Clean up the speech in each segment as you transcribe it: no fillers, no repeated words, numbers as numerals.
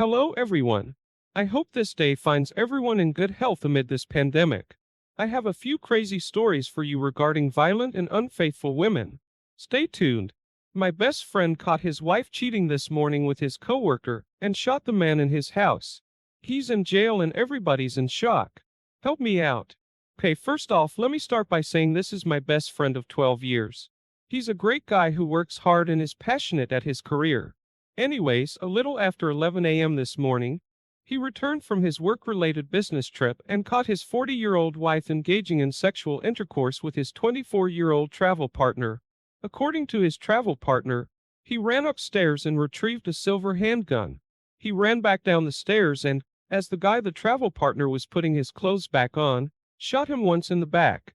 Hello everyone. I hope this day finds everyone in good health amid this pandemic. I have a few crazy stories for you regarding violent and unfaithful women. Stay tuned. My best friend caught his wife cheating this morning with his coworker and shot the man in his house. He's in jail and everybody's in shock. Help me out. Okay, first off, let me start by saying this is my best friend of 12 years. He's a great guy who works hard and is passionate at his career. Anyways, a little after 11 a.m. this morning, he returned from his work-related business trip and caught his 40-year-old wife engaging in sexual intercourse with his 24-year-old travel partner. According to his travel partner, he ran upstairs and retrieved a silver handgun. He ran back down the stairs and, as the travel partner was putting his clothes back on, shot him once in the back.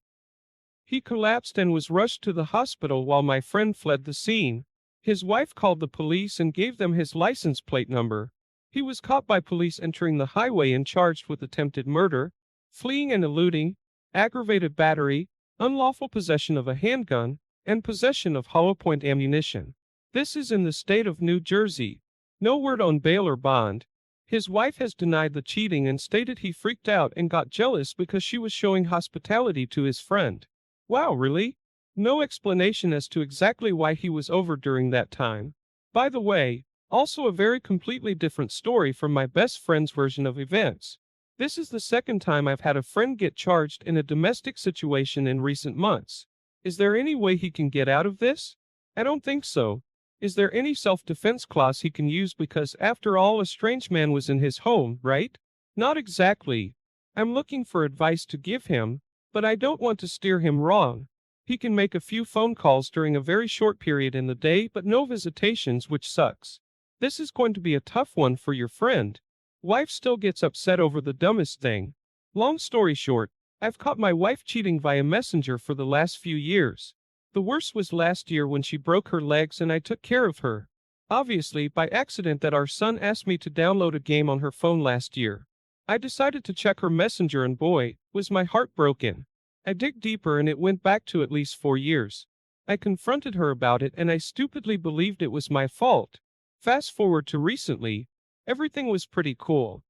He collapsed and was rushed to the hospital while my friend fled the scene. His wife called the police and gave them his license plate number. He was caught by police entering the highway and charged with attempted murder, fleeing and eluding, aggravated battery, unlawful possession of a handgun, and possession of hollow point ammunition. This is in the state of New Jersey. No word on bail or bond. His wife has denied the cheating and stated he freaked out and got jealous because she was showing hospitality to his friend. Wow, really? No explanation as to exactly why he was over during that time. By the way, also a very completely different story from my best friend's version of events. This is the second time I've had a friend get charged in a domestic situation in recent months. Is there any way he can get out of this? I don't think so. Is there any self-defense clause he can use because after all a strange man was in his home, right? Not exactly. I'm looking for advice to give him, but I don't want to steer him wrong. He can make a few phone calls during a very short period in the day but no visitations, which sucks. This is going to be a tough one for your friend. Wife still gets upset over the dumbest thing. Long story short, I've caught my wife cheating via messenger for the last few years. The worst was last year when she broke her legs and I took care of her. Obviously, by accident that our son asked me to download a game on her phone last year. I decided to check her messenger and boy, was my heart broken. I dig deeper and it went back to at least 4 years. I confronted her about it and I stupidly believed it was my fault. Fast forward to recently, everything was pretty cool.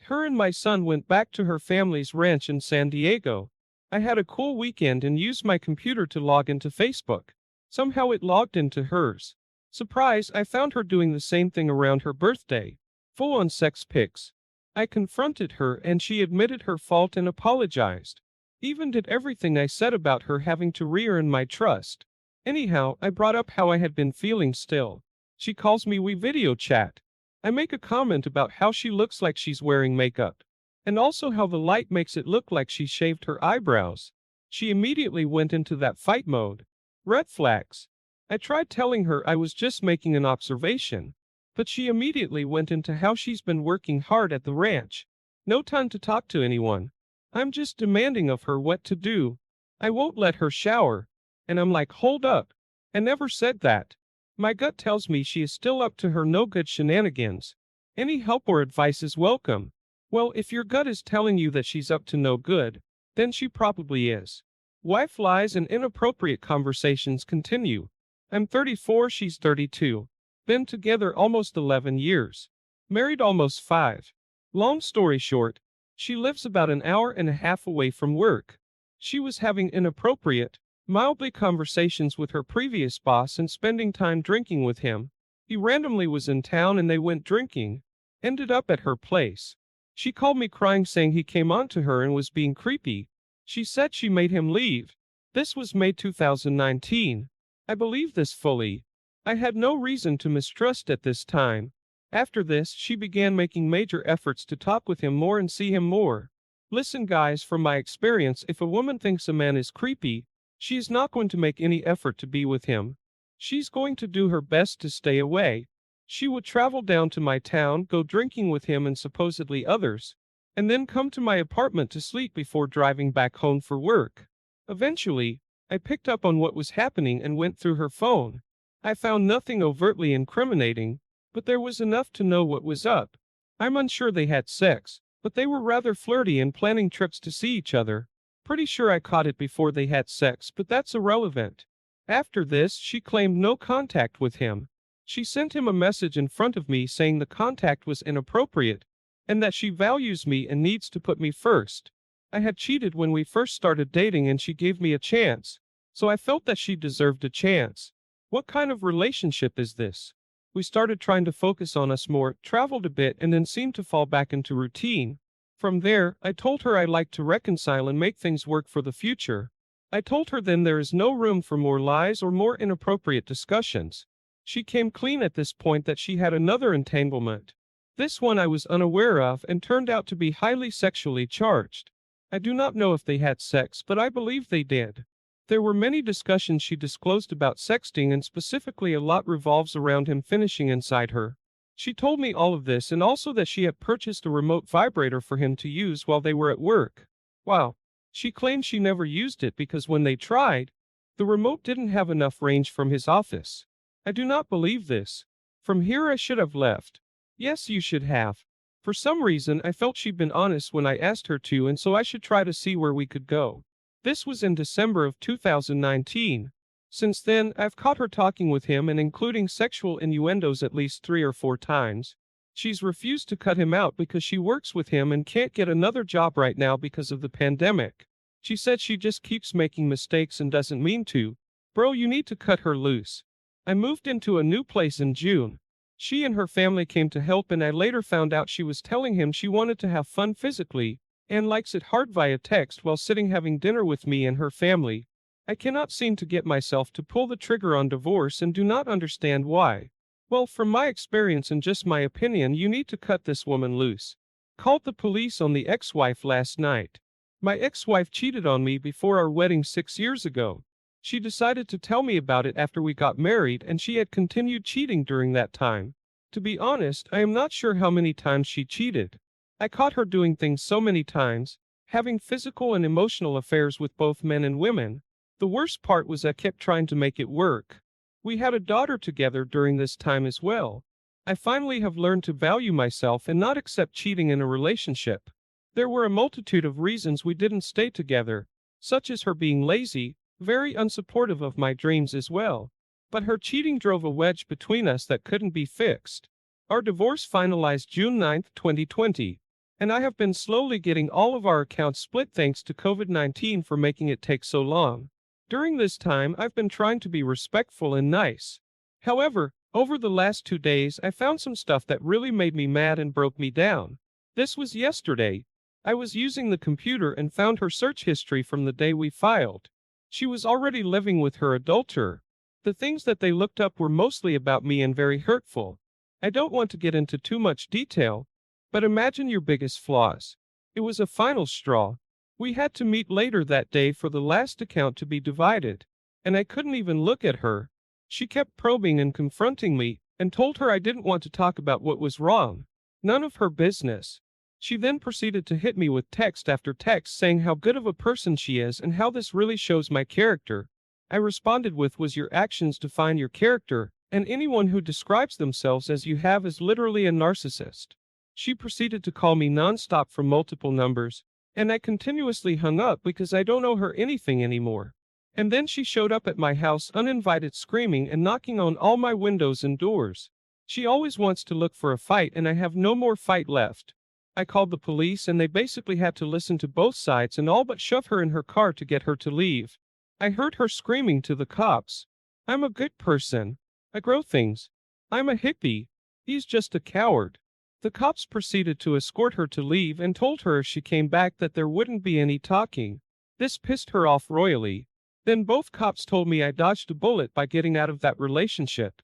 Her and my son went back to her family's ranch in San Diego. I had a cool weekend and used my computer to log into Facebook. Somehow it logged into hers. Surprise, I found her doing the same thing around her birthday. Full-on sex pics. I confronted her and she admitted her fault and apologized. Even did everything I said about her having to re-earn my trust. Anyhow, I brought up how I had been feeling still. She calls me, we video chat. I make a comment about how she looks like she's wearing makeup. And also how the light makes it look like she shaved her eyebrows. She immediately went into that fight mode. Red flags. I tried telling her I was just making an observation. But she immediately went into how she's been working hard at the ranch. No time to talk to anyone. I'm just demanding of her what to do. I won't let her shower. And I'm like, hold up. I never said that. My gut tells me she is still up to her no good shenanigans. Any help or advice is welcome. Well, if your gut is telling you that she's up to no good, then she probably is. Wife lies and inappropriate conversations continue. I'm 34, she's 32. Been together almost 11 years. Married almost 5. Long story short, she lives about an hour and a half away from work. She was having inappropriate, mildly conversations with her previous boss and spending time drinking with him. He randomly was in town and they went drinking. Ended up at her place. She called me crying saying he came on to her and was being creepy. She said she made him leave. This was May 2019. I believe this fully. I had no reason to mistrust at this time. After this, she began making major efforts to talk with him more and see him more. Listen guys, from my experience, if a woman thinks a man is creepy, she is not going to make any effort to be with him. She's going to do her best to stay away. She would travel down to my town, go drinking with him and supposedly others, and then come to my apartment to sleep before driving back home for work. Eventually, I picked up on what was happening and went through her phone. I found nothing overtly incriminating, but there was enough to know what was up. I'm unsure they had sex, but they were rather flirty and planning trips to see each other. Pretty sure I caught it before they had sex, but that's irrelevant. After this, she claimed no contact with him. She sent him a message in front of me saying the contact was inappropriate, and that she values me and needs to put me first. I had cheated when we first started dating and she gave me a chance, so I felt that she deserved a chance. What kind of relationship is this? We started trying to focus on us more, traveled a bit, and then seemed to fall back into routine. From there, I told her I'd like to reconcile and make things work for the future. I told her then there is no room for more lies or more inappropriate discussions. She came clean at this point that she had another entanglement. This one I was unaware of and turned out to be highly sexually charged. I do not know if they had sex, but I believe they did. There were many discussions she disclosed about sexting, and specifically a lot revolves around him finishing inside her. She told me all of this and also that she had purchased a remote vibrator for him to use while they were at work. Wow. She claimed she never used it because when they tried, the remote didn't have enough range from his office. I do not believe this. From here I should have left. Yes, you should have. For some reason I felt she'd been honest when I asked her to, and so I should try to see where we could go. This was in December of 2019. Since then, I've caught her talking with him and including sexual innuendos at least 3 or 4 times. She's refused to cut him out because she works with him and can't get another job right now because of the pandemic. She said she just keeps making mistakes and doesn't mean to. Bro, you need to cut her loose. I moved into a new place in June. She and her family came to help, and I later found out she was telling him she wanted to have fun physically and likes it hard via text while sitting having dinner with me and her family. I cannot seem to get myself to pull the trigger on divorce and do not understand why. Well, from my experience and just my opinion, you need to cut this woman loose. Called the police on the ex-wife last night. My ex-wife cheated on me before our wedding 6 years ago. She decided to tell me about it after we got married, and she had continued cheating during that time. To be honest, I am not sure how many times she cheated. I caught her doing things so many times, having physical and emotional affairs with both men and women. The worst part was I kept trying to make it work. We had a daughter together during this time as well. I finally have learned to value myself and not accept cheating in a relationship. There were a multitude of reasons we didn't stay together, such as her being lazy, very unsupportive of my dreams as well. But her cheating drove a wedge between us that couldn't be fixed. Our divorce finalized June 9, 2020, and I have been slowly getting all of our accounts split thanks to COVID-19 for making it take so long. During this time, I've been trying to be respectful and nice. However, over the last 2 days, I found some stuff that really made me mad and broke me down. This was yesterday. I was using the computer and found her search history from the day we filed. She was already living with her adulterer. The things that they looked up were mostly about me and very hurtful. I don't want to get into too much detail, but imagine your biggest flaws. It was a final straw. We had to meet later that day for the last account to be divided, and I couldn't even look at her. She kept probing and confronting me, and told her I didn't want to talk about what was wrong. None of her business. She then proceeded to hit me with text after text saying how good of a person she is and how this really shows my character. I responded with, "Was your actions define your character, and anyone who describes themselves as you have is literally a narcissist." She proceeded to call me nonstop from multiple numbers, and I continuously hung up because I don't owe her anything anymore. And then she showed up at my house uninvited, screaming and knocking on all my windows and doors. She always wants to look for a fight, and I have no more fight left. I called the police, and they basically had to listen to both sides and all but shove her in her car to get her to leave. I heard her screaming to the cops, "I'm a good person. I grow things. I'm a hippie. He's just a coward." The cops proceeded to escort her to leave and told her if she came back that there wouldn't be any talking. This pissed her off royally. Then both cops told me I dodged a bullet by getting out of that relationship.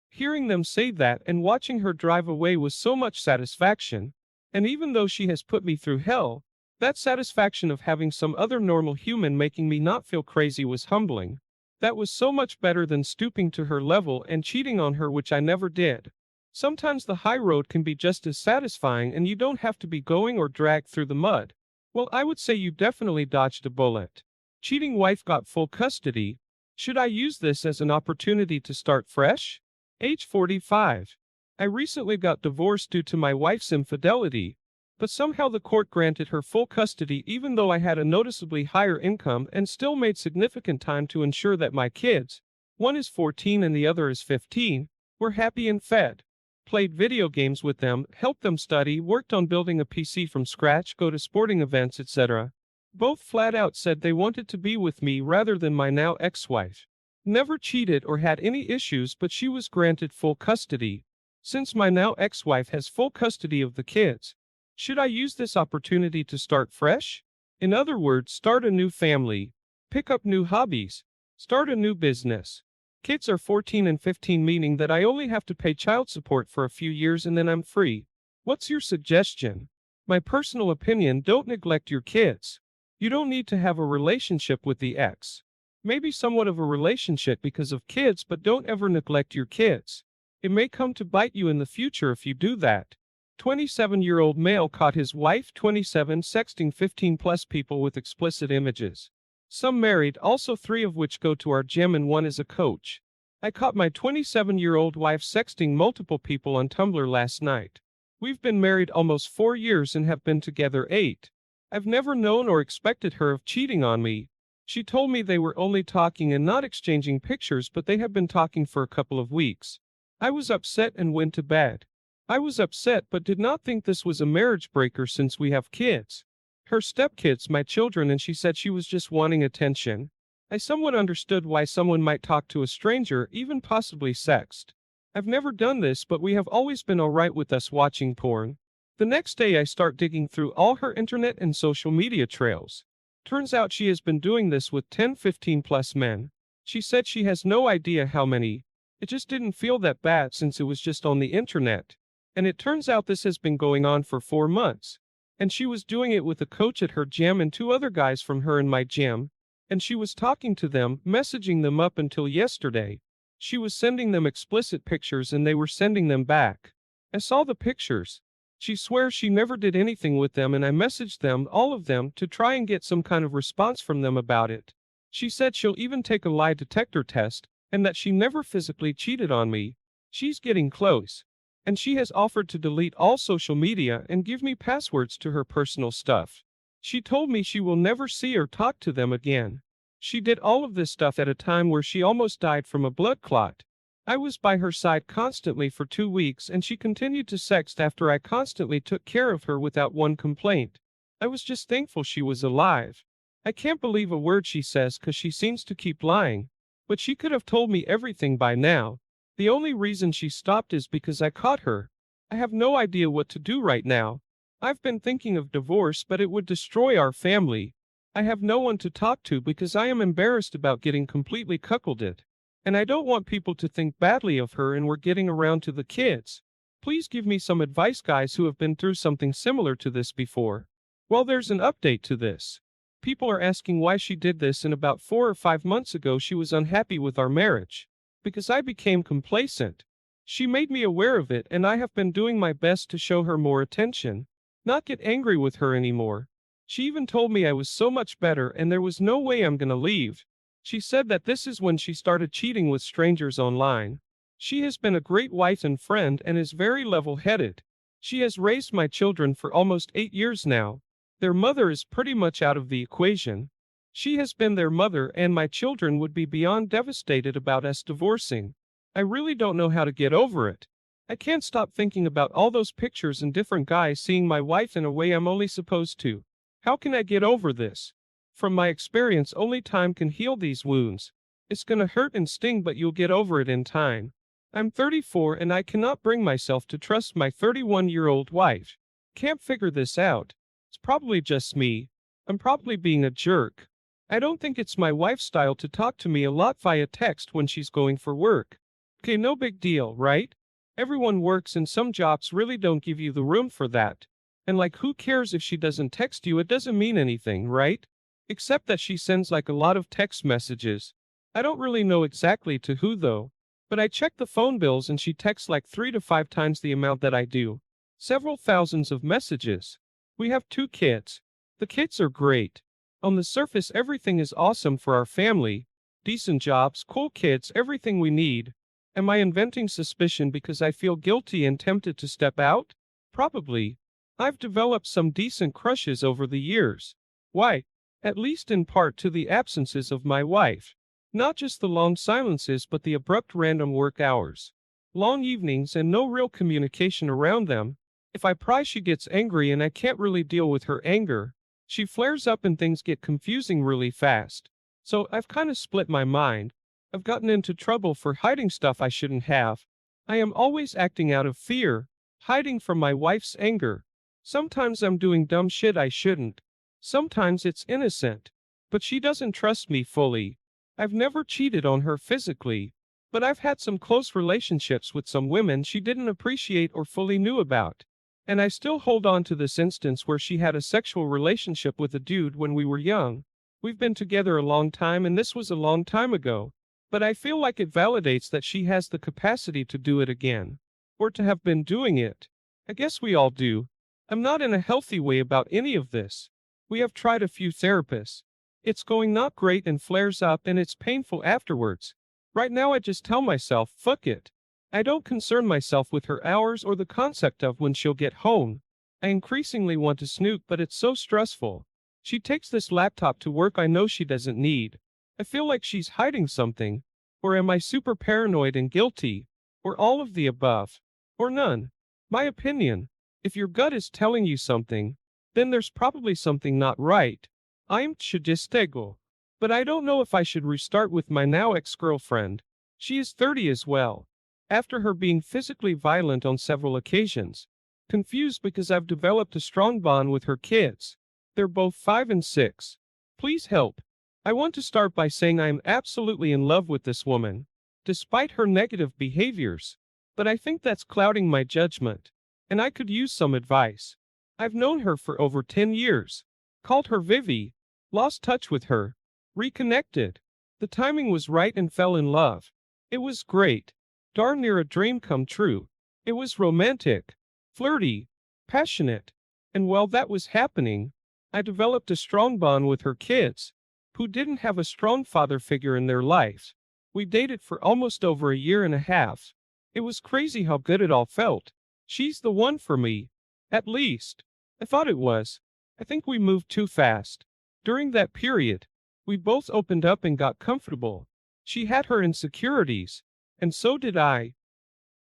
Hearing them say that and watching her drive away was so much satisfaction. And even though she has put me through hell, that satisfaction of having some other normal human making me not feel crazy was humbling. That was so much better than stooping to her level and cheating on her, which I never did. Sometimes the high road can be just as satisfying and you don't have to be going or dragged through the mud. Well, I would say you definitely dodged a bullet. Cheating wife got full custody. Should I use this as an opportunity to start fresh? Age 45. I recently got divorced due to my wife's infidelity, but somehow the court granted her full custody even though I had a noticeably higher income and still made significant time to ensure that my kids, one is 14 and the other is 15, We're happy and fed. Played video games with them, helped them study, worked on building a PC from scratch, go to sporting events, etc. Both flat out said they wanted to be with me rather than my now ex-wife. Never cheated or had any issues, but she was granted full custody. Since my now ex-wife has full custody of the kids, should I use this opportunity to start fresh? In other words, start a new family, pick up new hobbies, start a new business. Kids are 14 and 15, meaning that I only have to pay child support for a few years and then I'm free. What's your suggestion? My personal opinion, don't neglect your kids. You don't need to have a relationship with the ex. Maybe somewhat of a relationship because of kids, but don't ever neglect your kids. It may come to bite you in the future if you do that. 27-year-old male caught his wife 27 sexting 15 plus people with explicit images. Some married, also 3 of which go to our gym and 1 is a coach. I caught my 27-year-old wife sexting multiple people on Tumblr last night. We've been married almost 4 years and have been together 8. I've never known or expected her of cheating on me. She told me they were only talking and not exchanging pictures, but they have been talking for a couple of weeks. I was upset and went to bed. I was upset but did not think this was a marriage breaker since we have kids. Her stepkids, my children, and she said she was just wanting attention. I somewhat understood why someone might talk to a stranger, even possibly sext. I've never done this, but we have always been alright with us watching porn. The next day I start digging through all her internet and social media trails. Turns out she has been doing this with 10-15 plus men. She said she has no idea how many. It just didn't feel that bad since it was just on the internet. And it turns out this has been going on for 4 months. And she was doing it with a coach at her gym and 2 other guys from her and my gym. And she was talking to them, messaging them up until yesterday. She was sending them explicit pictures and they were sending them back. I saw the pictures. She swears she never did anything with them, and I messaged them, all of them, to try and get some kind of response from them about it. She said she'll even take a lie detector test, and that she never physically cheated on me. She's getting close. And she has offered to delete all social media and give me passwords to her personal stuff. She told me she will never see or talk to them again. She did all of this stuff at a time where she almost died from a blood clot. I was by her side constantly for 2 weeks, and she continued to sext after I constantly took care of her without one complaint. I was just thankful she was alive. I can't believe a word she says because she seems to keep lying. But she could have told me everything by now. The only reason she stopped is because I caught her. I have no idea what to do right now. I've been thinking of divorce, but it would destroy our family. I have no one to talk to because I am embarrassed about getting completely cuckolded. And I don't want people to think badly of her, and we're getting around to the kids. Please give me some advice, guys who have been through something similar to this before. Well, there's an update to this. People are asking why she did this, and about 4 or 5 months ago she was unhappy with our marriage. Because I became complacent. She made me aware of it, and I have been doing my best to show her more attention. Not get angry with her anymore. She even told me I was so much better and there was no way I'm gonna leave. She said that this is when she started cheating with strangers online. She has been a great wife and friend and is very level-headed. She has raised my children for almost 8 years now. Their mother is pretty much out of the equation. She has been their mother, and my children would be beyond devastated about us divorcing. I really don't know how to get over it. I can't stop thinking about all those pictures and different guys seeing my wife in a way I'm only supposed to. How can I get over this? From my experience, only time can heal these wounds. It's gonna hurt and sting, but you'll get over it in time. I'm 34 and I cannot bring myself to trust my 31-year-old wife. Can't figure this out. It's probably just me. I'm probably being a jerk. I don't think it's my wife's style to talk to me a lot via text when she's going for work. Okay, no big deal, right? Everyone works and some jobs really don't give you the room for that. And like, who cares if she doesn't text you? It doesn't mean anything, right? Except that she sends like a lot of text messages. I don't really know exactly to who though. But I check the phone bills and she texts like 3 to 5 times the amount that I do. Several thousands of messages. We have 2 kids. The kids are great. On the surface, everything is awesome for our family. Decent jobs, cool kids, everything we need. Am I inventing suspicion because I feel guilty and tempted to step out? Probably. I've developed some decent crushes over the years. Why? At least in part to the absences of my wife. Not just the long silences, but the abrupt random work hours. Long evenings and no real communication around them. If I pry, she gets angry and I can't really deal with her anger. She flares up and things get confusing really fast. So I've kind of split my mind. I've gotten into trouble for hiding stuff I shouldn't have. I am always acting out of fear, hiding from my wife's anger. Sometimes I'm doing dumb shit I shouldn't. Sometimes it's innocent. But she doesn't trust me fully. I've never cheated on her physically. But I've had some close relationships with some women she didn't appreciate or fully knew about. And I still hold on to this instance where she had a sexual relationship with a dude when we were young. We've been together a long time and this was a long time ago. But I feel like it validates that she has the capacity to do it again. Or to have been doing it. I guess we all do. I'm not in a healthy way about any of this. We have tried a few therapists. It's going not great and flares up and it's painful afterwards. Right now I just tell myself, fuck it. I don't concern myself with her hours or the concept of when she'll get home. I increasingly want to snoop, but it's so stressful. She takes this laptop to work I know she doesn't need. I feel like she's hiding something. Or am I super paranoid and guilty? Or all of the above? Or none? My opinion. If your gut is telling you something, then there's probably something not right. I'm Chadistego. But I don't know if I should restart with my now ex-girlfriend. She is 30 as well. After her being physically violent on several occasions. Confused because I've developed a strong bond with her kids. They're both 5 and 6. Please help. I want to start by saying I am absolutely in love with this woman, despite her negative behaviors. But I think that's clouding my judgment. And I could use some advice. I've known her for over 10 years. Called her Vivi. Lost touch with her. Reconnected. The timing was right and fell in love. It was great. Darn near a dream come true. It was romantic, flirty, passionate. And while that was happening, I developed a strong bond with her kids, who didn't have a strong father figure in their lives. We dated for almost over a year and a half. It was crazy how good it all felt. She's the one for me. At least, I thought it was. I think we moved too fast. During that period, we both opened up and got comfortable. She had her insecurities, and so did I.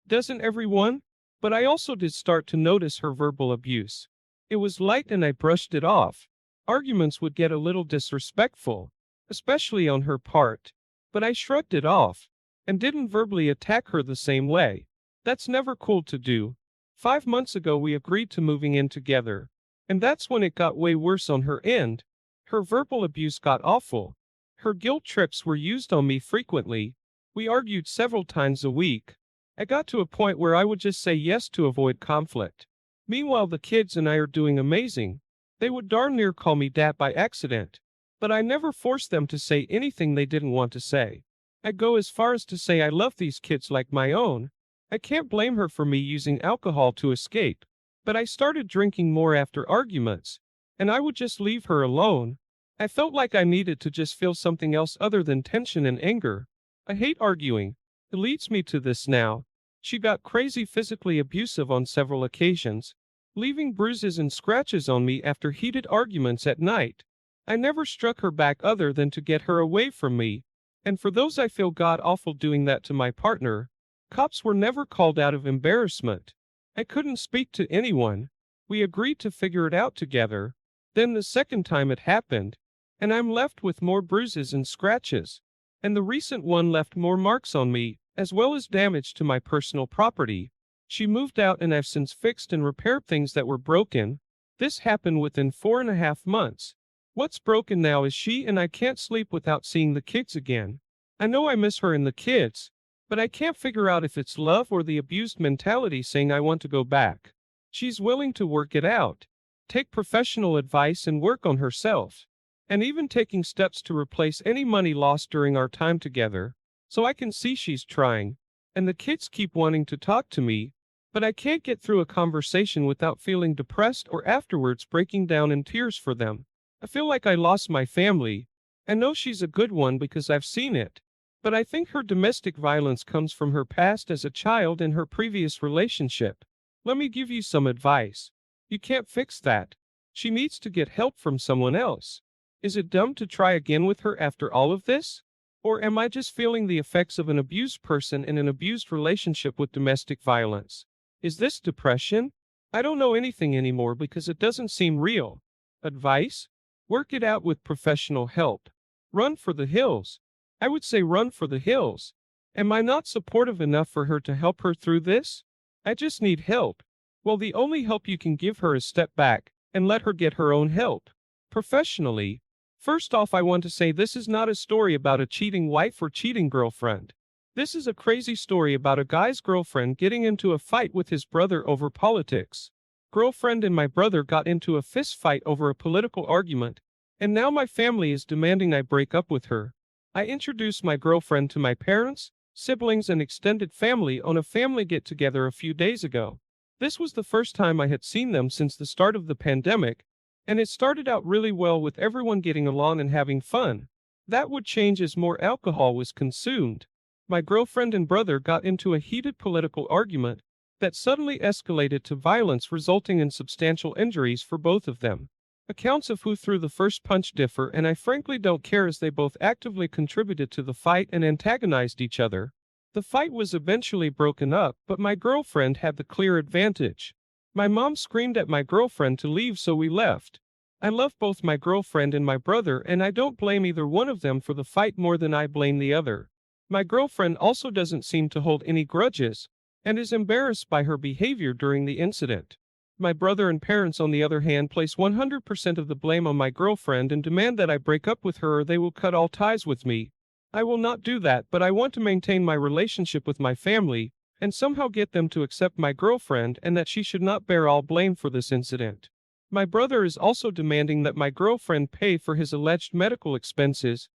Doesn't everyone? But I also did start to notice her verbal abuse. It was light and I brushed it off. Arguments would get a little disrespectful, especially on her part. But I shrugged it off, and didn't verbally attack her the same way. That's never cool to do. 5 months ago we agreed to moving in together. And that's when it got way worse on her end. Her verbal abuse got awful. Her guilt trips were used on me frequently. We argued several times a week. I got to a point where I would just say yes to avoid conflict. Meanwhile, the kids and I are doing amazing. They would darn near call me dad by accident. But I never forced them to say anything they didn't want to say. I go as far as to say I love these kids like my own. I can't blame her for me using alcohol to escape. But I started drinking more after arguments. And I would just leave her alone. I felt like I needed to just feel something else other than tension and anger. I hate arguing. It leads me to this now. She got crazy physically abusive on several occasions, leaving bruises and scratches on me after heated arguments at night. I never struck her back other than to get her away from me. And for those I feel god awful doing that to my partner. Cops were never called out of embarrassment. I couldn't speak to anyone. We agreed to figure it out together. Then the second time it happened, and I'm left with more bruises and scratches. And the recent one left more marks on me, as well as damage to my personal property. She moved out and I've since fixed and repaired things that were broken. This happened within 4.5 months. What's broken now is she and I can't sleep without seeing the kids again. I know I miss her and the kids, but I can't figure out if it's love or the abused mentality saying I want to go back. She's willing to work it out, take professional advice and work on herself. And even taking steps to replace any money lost during our time together. So I can see she's trying. And the kids keep wanting to talk to me, but I can't get through a conversation without feeling depressed or afterwards breaking down in tears for them. I feel like I lost my family. I know she's a good one because I've seen it. But I think her domestic violence comes from her past as a child and her previous relationship. Let me give you some advice. You can't fix that. She needs to get help from someone else. Is it dumb to try again with her after all of this? Or am I just feeling the effects of an abused person in an abused relationship with domestic violence? Is this depression? I don't know anything anymore because it doesn't seem real. Advice? Work it out with professional help. Run for the hills. I would say run for the hills. Am I not supportive enough for her to help her through this? I just need help. Well, the only help you can give her is step back and let her get her own help. Professionally, first off, I want to say this is not a story about a cheating wife or cheating girlfriend. This is a crazy story about a guy's girlfriend getting into a fight with his brother over politics. Girlfriend and my brother got into a fist fight over a political argument, and now my family is demanding I break up with her. I introduced my girlfriend to my parents, siblings, and extended family on a family get-together a few days ago. This was the first time I had seen them since the start of the pandemic, and it started out really well with everyone getting along and having fun. That would change as more alcohol was consumed. My girlfriend and brother got into a heated political argument that suddenly escalated to violence, resulting in substantial injuries for both of them. Accounts of who threw the first punch differ, and I frankly don't care as they both actively contributed to the fight and antagonized each other. The fight was eventually broken up, but my girlfriend had the clear advantage. My mom screamed at my girlfriend to leave, so we left. I love both my girlfriend and my brother, and I don't blame either one of them for the fight more than I blame the other. My girlfriend also doesn't seem to hold any grudges, and is embarrassed by her behavior during the incident. My brother and parents, on the other hand, place 100% of the blame on my girlfriend and demand that I break up with her or they will cut all ties with me. I will not do that, but I want to maintain my relationship with my family and somehow get them to accept my girlfriend and that she should not bear all blame for this incident. My brother is also demanding that my girlfriend pay for his alleged medical expenses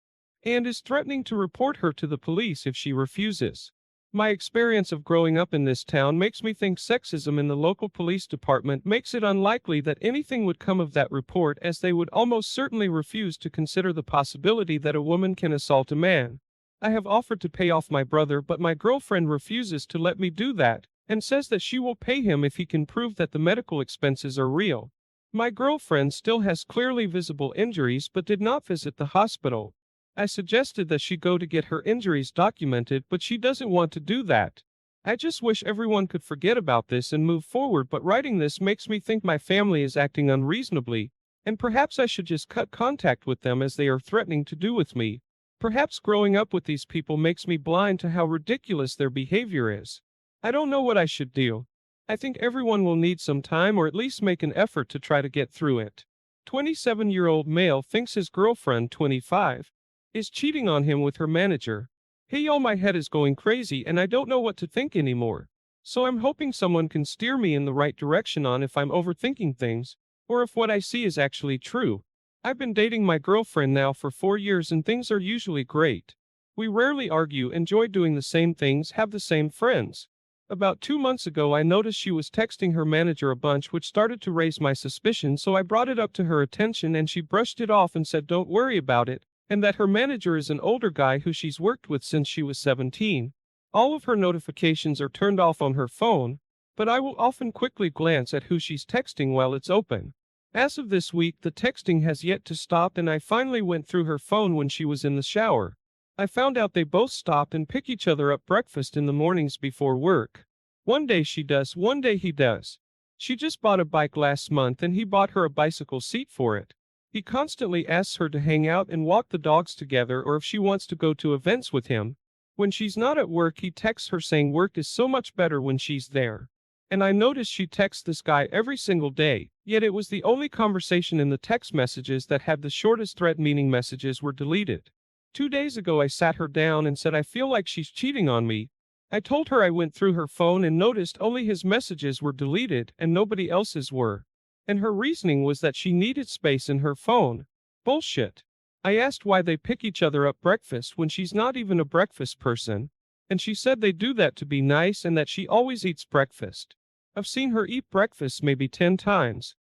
and is threatening to report her to the police if she refuses. My experience of growing up in this town makes me think sexism in the local police department makes it unlikely that anything would come of that report, as they would almost certainly refuse to consider the possibility that a woman can assault a man. I have offered to pay off my brother, but my girlfriend refuses to let me do that and says that she will pay him if he can prove that the medical expenses are real. My girlfriend still has clearly visible injuries but did not visit the hospital. I suggested that she go to get her injuries documented, but she doesn't want to do that. I just wish everyone could forget about this and move forward, but writing this makes me think my family is acting unreasonably, and perhaps I should just cut contact with them as they are threatening to do with me. Perhaps growing up with these people makes me blind to how ridiculous their behavior is. I don't know what I should do. I think everyone will need some time, or at least make an effort to try to get through it. 27-year-old male thinks his girlfriend, 25, is cheating on him with her manager. Hey y'all, my head is going crazy and I don't know what to think anymore. So I'm hoping someone can steer me in the right direction on if I'm overthinking things, or if what I see is actually true. I've been dating my girlfriend now for 4 years and things are usually great. We rarely argue, enjoy doing the same things, have the same friends. About 2 months ago I noticed she was texting her manager a bunch, which started to raise my suspicion, so I brought it up to her attention and she brushed it off and said don't worry about it, and that her manager is an older guy who she's worked with since she was 17. All of her notifications are turned off on her phone, but I will often quickly glance at who she's texting while it's open. As of this week, the texting has yet to stop, and I finally went through her phone when she was in the shower. I found out they both stop and pick each other up breakfast in the mornings before work. One day she does, one day he does. She just bought a bike last month and he bought her a bicycle seat for it. He constantly asks her to hang out and walk the dogs together, or if she wants to go to events with him. When she's not at work, he texts her saying work is so much better when she's there. And I noticed she texts this guy every single day, yet it was the only conversation in the text messages that had the shortest threat-meaning messages were deleted. 2 days ago I sat her down and said I feel like she's cheating on me. I told her I went through her phone and noticed only his messages were deleted and nobody else's were. And her reasoning was that she needed space in her phone. Bullshit. I asked why they pick each other up breakfast when she's not even a breakfast person, and she said they do that to be nice and that she always eats breakfast. I've seen her eat breakfast maybe 10 times.